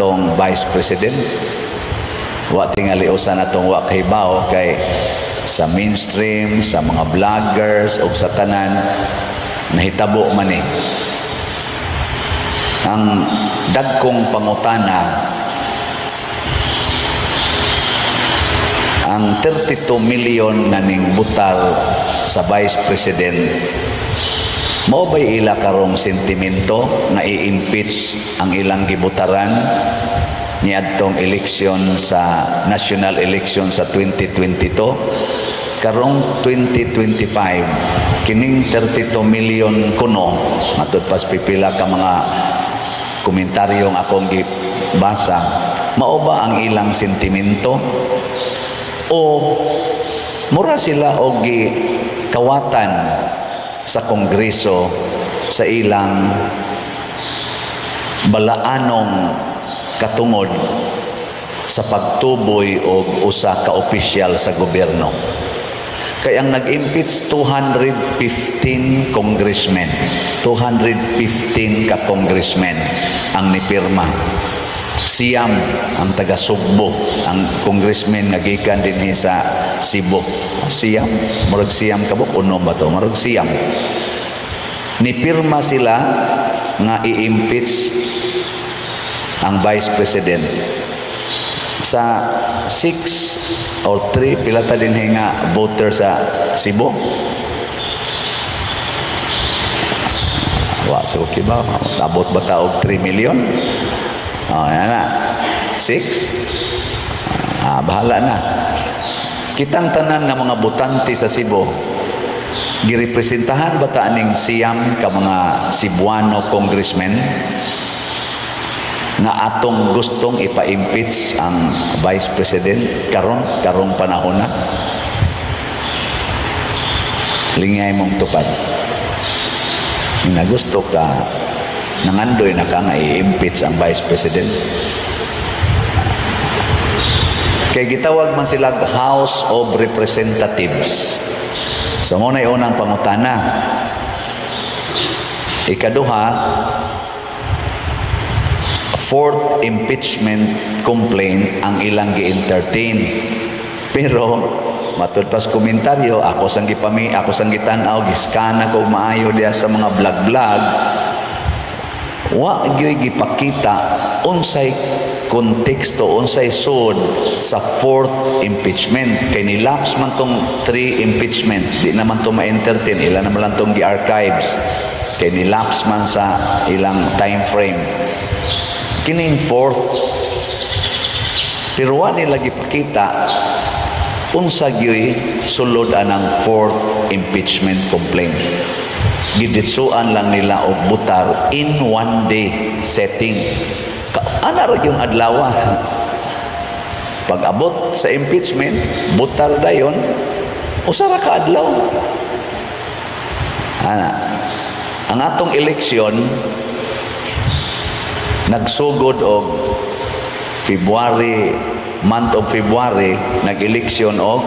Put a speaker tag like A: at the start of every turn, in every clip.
A: atong Vice President. Wa tingali usan atong wa kahibaw kay sa mainstream, sa mga vloggers o sa tanan nahitabo man eh. Ang dagkong pangutana, ang 32 million na ning butar sa Vice President, mao ba'y ila karong sentimento nga i-impeach ang ilang gibutaran niadtong eleksyon sa national election sa 2022? Karong 2025, kining 32 million kuno, matud pas pipila ka mga komentaryong akong gibasa, mao ba ang ilang sentimento? O mura sila og gikawatan sa Kongreso sa ilang balaanong katungod sa pagtuboy og usa ka opisyal sa gobyerno? Kaya ang nag-impeach 215 congressmen, 215 ka congressmen ang nipirma. Siyam ang taga Sugbo, ang congressman nagikan dinhi sa Cebu. Siyam, murag siyam kabuk uno ba to? Murag siyam. Nipirma sila nga i-impeach ang Vice President. Sa 6 or 3 pilata din nga voter sa Cebu. Wa so kiba abot ba ta og 3 million? Oh, yan na. 6? Bahala na. Kitang tanan nga mga botante sa Cebu, girepresentahan ba ta aning siyam ka mga Cebuano congressmen nga atong gustong ipa-impeach ang Vice President karong panahon na? Lingay mong tupad. Na gusto ka nangandoy na ka nga i-impeach ang Vice President. Kaya gitawag man sila House of Representatives. So muna yung unang pangutana. Ikaduha, fourth impeachment complaint ang ilang gi-entertain. Pero matud pas komentaryo, ako sang gitanaw, giskan ako maayo diya sa mga vlog-vlog, wa gyud gipakita unsay konteksto, unsay sud sa fourth impeachment. Kay nilapse man tong 3 impeachment, di naman to ma-entertain, ila naman lang tong gi-archives. Kay nilapse man sa ilang time frame. Kining fourth, pero wa nila gipakita unsa gyud sulod anang fourth impeachment complaint. Giditsuan lang nila og butar in one day setting. Ana ra yung adlaw. Pag abot sa impeachment, butar dayon, usa ra ka adlaw. Ana, ang atong eleksyon nagsugod og month of February, nag-eleksyon og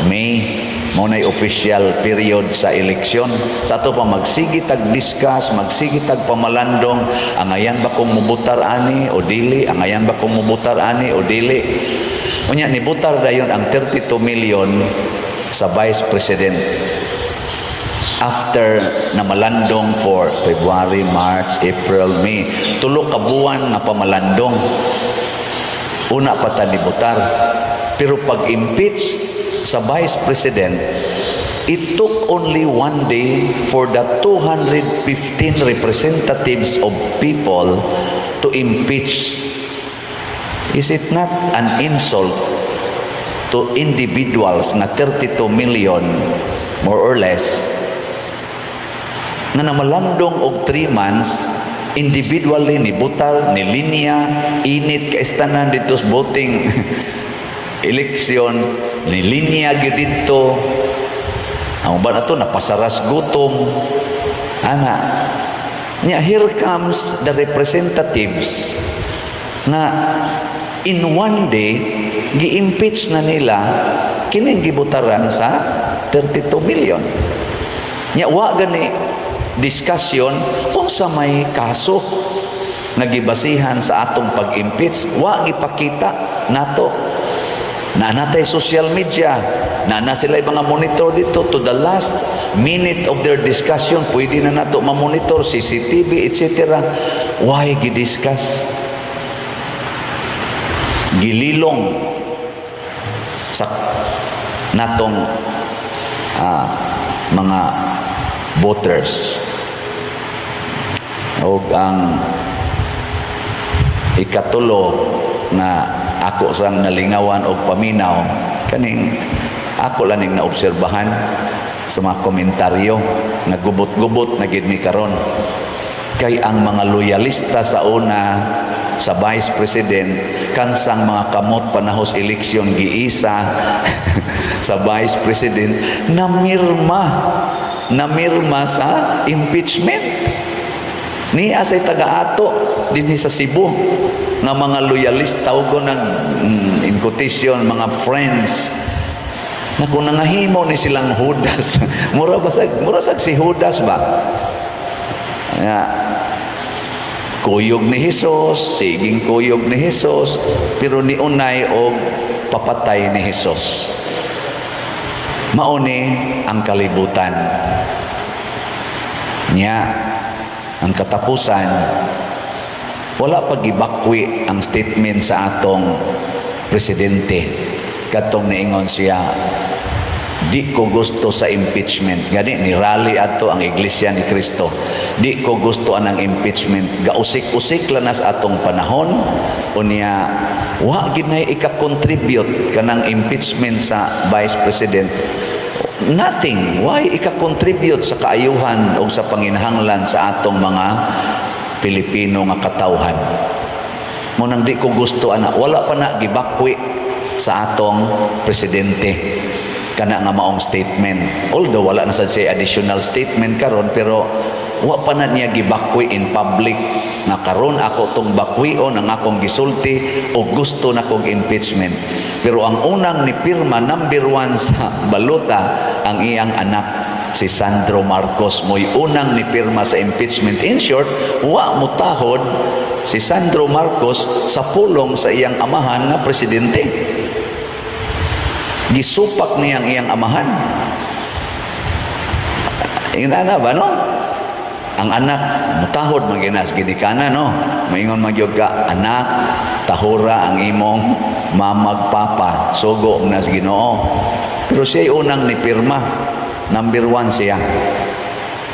A: May. Muna'y official period sa eleksyon. Sa ato pa magsigi tag-discuss, magsigi tag-pamalandong, angayan ba kung mubutar ani o dili, angayan ba kung mubutar ani o dili. Unya, nibutar dayon ang 32 million sa Vice President. After na malandong for February, March, April, May, 3 ka buwan na pamalandong. Una pa ta nibutar. Pero pag-impeach sa Vice President, it took only one day for the 215 representatives of people to impeach. Is it not an insult to individuals na 32 million, more or less, na namalandong og 3 months, individually ni butar, ni linya, init kaistanan dito sa voting eleksyon, ni linya gyud dito. Ang ba na to napasaras gutom. Ana. Nya here comes the representatives na in one day gi-impeach na nila kining gibutaran sa 32 million. Nya wa gani discussion kung sa may kaso nga nagibasihan sa atong pag-impeach, wa gipakita nato. Na natay social media, na sila yung mga monitor dito to the last minute of their discussion, pwede na nato ma-monitor, CCTV, etc. Why gidiscuss? Gililong sa natong mga voters. O ang ikatulo na ako sang nalingawan og paminaw, kaning ako lang ning naobserbahan sa mga komentaryo nga gubot-gubot na gid mi karon, kay ang mga loyalista sa una sa Vice President kansang mga kamot panahos eleksyon giisa sa Vice President namirma sa impeachment. Niya say taga-ato dinhi sa Cebu nga mga loyalista o ng in quotation mga friends na kung nangahimo ni silang Judas mura sag si Judas ba nga kuyog ni Hesus, siging kuyog ni Hesus, pero ni unay og papatay ni Hesus. Mauni ang kalibutan niya. Ang katapusan, wala pag-ibakwi ang statement sa atong presidente. Katong niingon siya, di ko gusto sa impeachment. Gani, ni rally ato ang Iglesia ni Cristo. Di ko gusto anang impeachment. Gausik-usik lang sa atong panahon. O niya, wa ginay ika-contribute kanang impeachment sa Vice President. Nothing. Why ika-contribute sa kaayuhan o sa panginahanglan sa atong mga Pilipino nga katawhan? Munang di ko gusto ana, wala pa na gibakwi sa atong presidente kana nga maong statement. Although wala na sa siya additional statement karon, pero wa pa na niya gibakwi in public nga karon ako tong bakwion ang akong gisulti o gusto na kong impeachment. Pero ang unang ni pirma number 1 sa balota ang iyang anak si Sandro Marcos, mo'y unang ni pirma sa impeachment. In short, wa mutahod si Sandro Marcos sa pulong sa iyang amahan nga presidente. Gisupak niyang iyang amahan. Ingana ba, no? Ang anak, mutahod maginas ginikana, no? Maingon magyog ka, anak, tahura ang imong mamagpapa, sugo nas Ginoo. Pero siya unang ni pirma. Number 1 siya.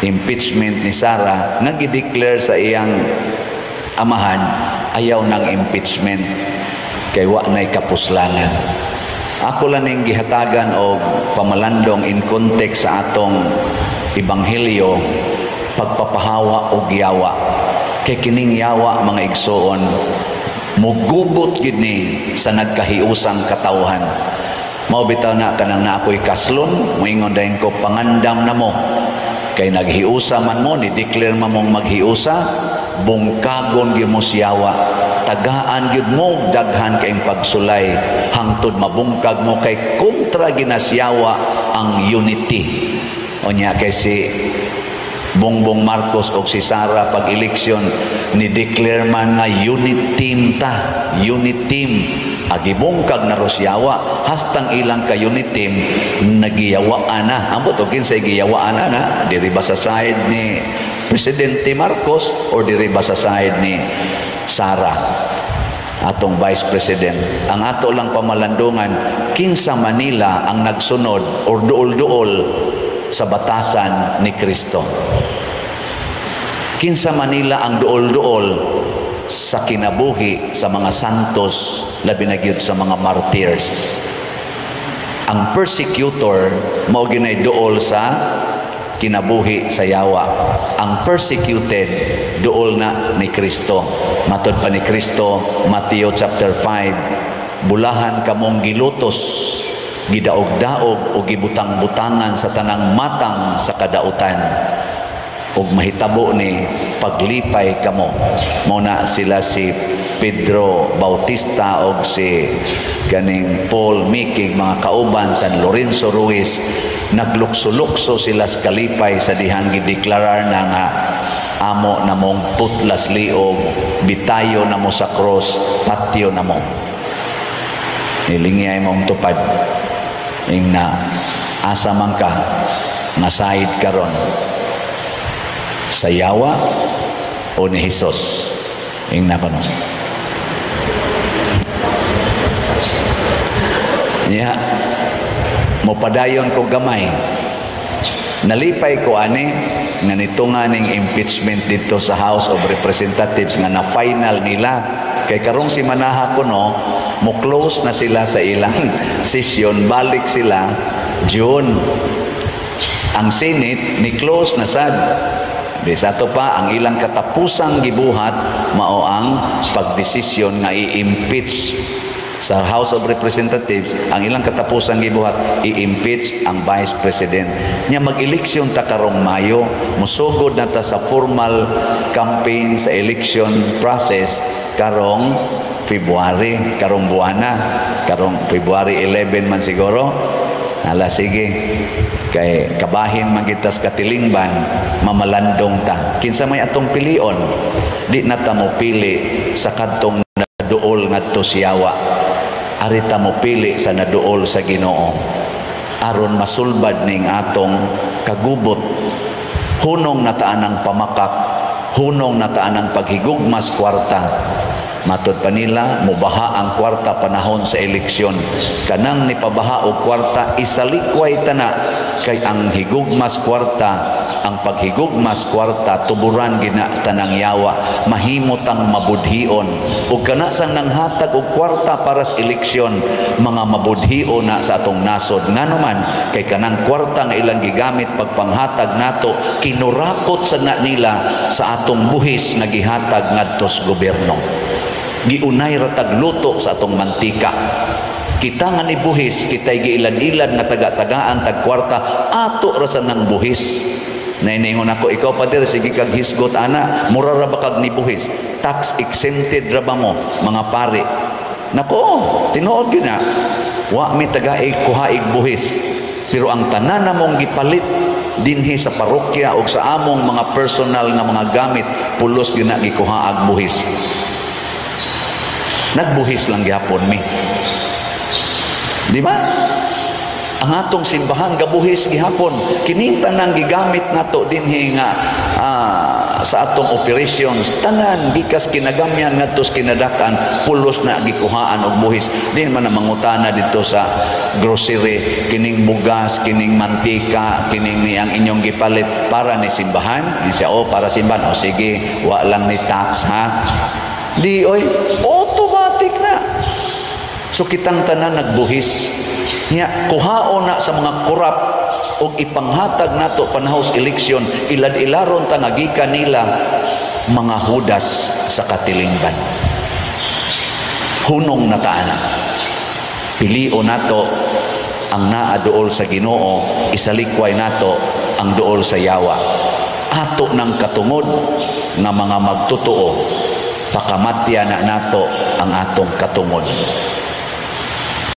A: Impeachment ni Sara, nag-declare sa iyang amahan, ayaw ng impeachment. Kay wa na'y kapuslanan. Ako lang ning gihatagan o pamalandong in context sa atong ebanghelyo, pagpapahawa o giyawa. Kay kining yawa, mga igsoon, mugubot gid ni sa nagkahiusang katawhan. Mao bitaw na kanang naapoy kaslon, moingon dayon ko pangandam na mo. Kay naghiusa man mo, ni-declare man mong maghiusa, bungkagon gyud mo siyawa. Tagaan gyud mo daghan kayong pagsulay hangtod mabungkag mo kay kontra ginasyawa ang unity. Onya kay si Bongbong Marcos o si Sara pag eleksyon ni declare man nga unit team ta, unit team. Agibungkag na Rosyawa, hastang ilang ka unit team nagiyawaan na. Ambot o kinsay giyawaan na, diri ba sa side ni Presidente Marcos or diri ba sa side ni Sara, atong Vice President? Ang ato lang pamalandungan, kinsa Manila ang nagsunod or duol-duol sa batasan ni Kristo. Kinsa Manila ang duol-duol sa kinabuhi sa mga santos, labi na gyud sa mga martyrs. Ang persecutor mao ginay duol sa kinabuhi sa yawa. Ang persecuted duol na ni Kristo. Matod pa ni Kristo, Matthew chapter 5, bulahan kamong gilutos, gidaog-daog o gibutang-butangan sa tanang matang sa kadautan, ug mahitabo ni paglipay kamo. Muna sila si Pedro Bautista o si kaning Paul Mikig, mga kauban San Lorenzo Ruiz, naglukso-lukso sila sa kalipay sa dihang gideklarar na nga amo na mong putlas liog, bitayo na mo sa cross, patio na mo. Nilingiyay mong tupad, ing na asa man ka, masahid karon sa yawa o ni Jesus. Ing na ko no. Nya, mopadayon ko gamay. Nalipay ko ani nga nito nga ning impeachment dito sa House of Representatives nga na final nila. Kay karong si manaha ko no, mo close na sila sa ilang session, balik sila June. Ang Senate ni close na sad. Di sa to pa ang ilang katapusang gibuhat mao ang pagdesisyon nga i-impeach sa House of Representatives. Ang ilang katapusang gibuhat i-impeach ang Vice President. Nya mag-eleksyon ta karong Mayo, musugod na ta sa formal campaign sa election process karong February, karong buwana, karong February 11 man siguro. Hala, sige, kay kabahin magitas katilingban, mamalandong ta. Kinsa may atong pilion, di na ta mo pili sa kadtong naduol ngadto siyawa. Ari ta mo pili sa naduol sa Ginoo. Aron masulbad ning atong kagubot. Hunong na taan ang pamakak, hunong na taan ang paghigugmas kwarta. Matod pa nila, mubaha ang kwarta panahon sa eleksyon. Kanang nipabaha o kwarta, isalikway tana. Kay ang higugmas kwarta, ang paghigugmas kwarta, tuburan gina tanang yawa, mahimotang mabudhion. O kana sang nanghatag o kwarta para sa eleksyon, mga mabudhion na sa atong nasod. Nga naman, kay kanang kwarta nga ilang gigamit pagpanghatag nato, kinurakot sa na nila sa atong buhis na gihatag ngadtos gobyerno. Giunay ratag luto sa atong mantika. Kita nga ni buhis, kita'y giilad-ilad nga taga-tagaan tag kwarta, ato rasan ng buhis. Naingon ako, ikaw pader, sige kag hisgot ana, mura ra ba kag ni buhis? Tax exempted ra ba mo, mga pare? Nako, tinuod gina. Wa mi taga-ig kuhaig buhis. Pero ang tanan namong gipalit dinhi sa parokya o sa among mga personal nga mga gamit, pulos gina gikuhaag buhis. Nagbuhis lang gyapon mi. Di ba? Ang atong simbahan gabuhis gihapon. Kining tanang gigamit nato dinhi nga sa atong operations, tanan gikas kinagamyan ngadtos kinadakan, pulos na gikuhaan og buhis. Di man na mangutana dito sa grocery, kining bugas, kining mantika, kining niyang inyong gipalit para ni simbahan. Ni siya, para simbahan. Sige, wa lang ni tax ha. Di oy, automatic na. So kitang tanan nagbuhis. Nya kuhaon na sa mga korap og ipanghatag nato panahos eleksyon, ilad-ilaron ta nga gikan nila mga hudas sa katilingban. Hunong na taana. Pilio nato ang naa duol sa Ginoo, isalikway nato ang duol sa yawa. Ato ng katungod nga mga magtotoo, pakamatya na nato ang atong katungod.